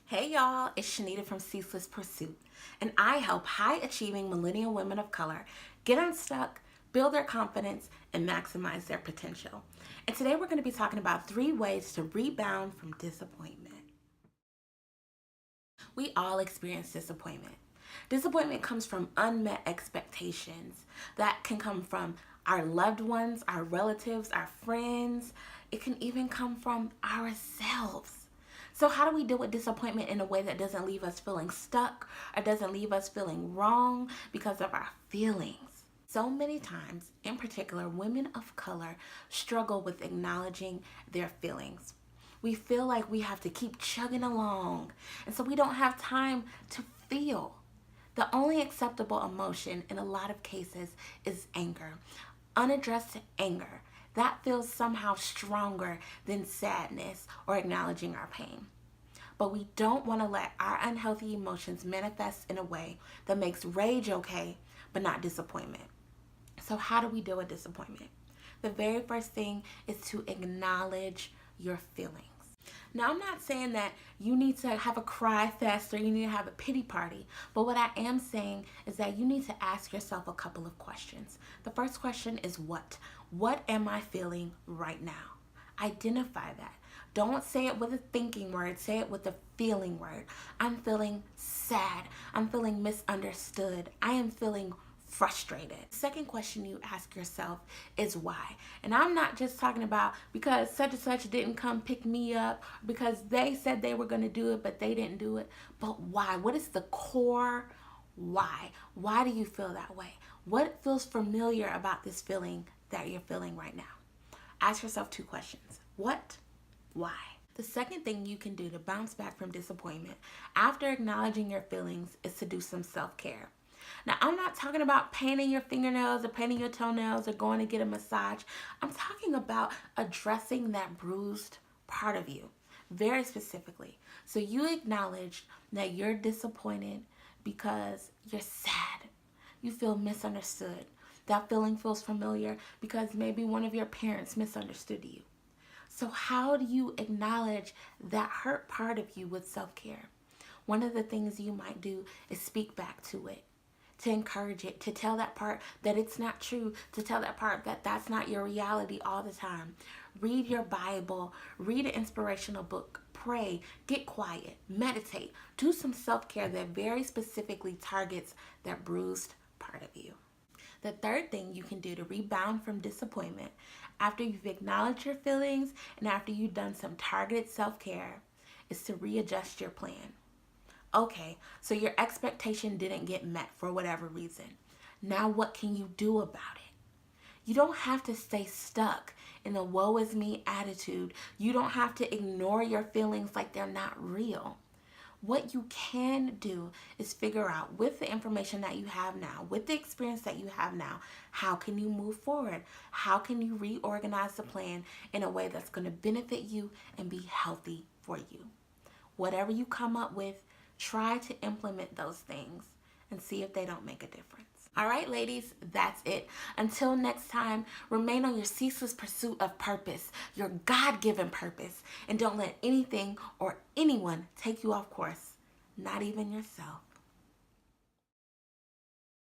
Hey y'all, it's Shanita from Ceaseless Pursuit, and I help high achieving millennial women of color get unstuck, build their confidence, and maximize their potential. And today we're going to be talking about 3 ways to rebound from disappointment. We all experience disappointment. Disappointment comes from unmet expectations that can come from our loved ones, our relatives, our friends. It can even come from ourselves. So, how do we deal with disappointment in a way that doesn't leave us feeling stuck or doesn't leave us feeling wrong because of our feelings? So many times, in particular, women of color struggle with acknowledging their feelings. We feel like we have to keep chugging along, and so we don't have time to feel. The only acceptable emotion in a lot of cases is anger. Unaddressed anger. That feels somehow stronger than sadness or acknowledging our pain. But we don't want to let our unhealthy emotions manifest in a way that makes rage okay, but not disappointment. So, how do we deal with disappointment? The very first thing is to acknowledge your feelings. Now, I'm not saying that you need to have a cry fest or you need to have a pity party, but what I am saying is that you need to ask yourself a couple of questions. The first question is what? What am I feeling right now? Identify that. Don't say it with a thinking word, say it with a feeling word. I'm feeling sad. I'm feeling misunderstood. I am feeling frustrated. Second question you ask yourself is why. And I'm not just talking about because such and such didn't come pick me up, because they said they were going to do it, but they didn't do it. But why? What is the core why? Why do you feel that way? What feels familiar about this feeling that you're feeling right now? Ask yourself 2 questions. What? Why? The second thing you can do to bounce back from disappointment after acknowledging your feelings is to do some self-care. Now, I'm not talking about painting your fingernails or painting your toenails or going to get a massage. I'm talking about addressing that bruised part of you, very specifically. So you acknowledge that you're disappointed because you're sad. You feel misunderstood. That feeling feels familiar because maybe one of your parents misunderstood you. So how do you acknowledge that hurt part of you with self-care? One of the things you might do is speak back to it, to encourage it, to tell that part that it's not true, to tell that part that that's not your reality all the time. Read your Bible, read an inspirational book, pray, get quiet, meditate, do some self-care that very specifically targets that bruised part of you. The third thing you can do to rebound from disappointment after you've acknowledged your feelings and after you've done some targeted self-care is to readjust your plan. Okay, so your expectation didn't get met for whatever reason. Now what can you do about it? You don't have to stay stuck in a woe is me attitude. You don't have to ignore your feelings like they're not real. What you can do is figure out, with the information that you have now, with the experience that you have now, how can you move forward? How can you reorganize the plan in a way that's going to benefit you and be healthy for you? Whatever you come up with, try to implement those things and see if they don't make a difference. All right, ladies, that's it. Until next time, remain on your ceaseless pursuit of purpose, your God-given purpose, and don't let anything or anyone take you off course, not even yourself.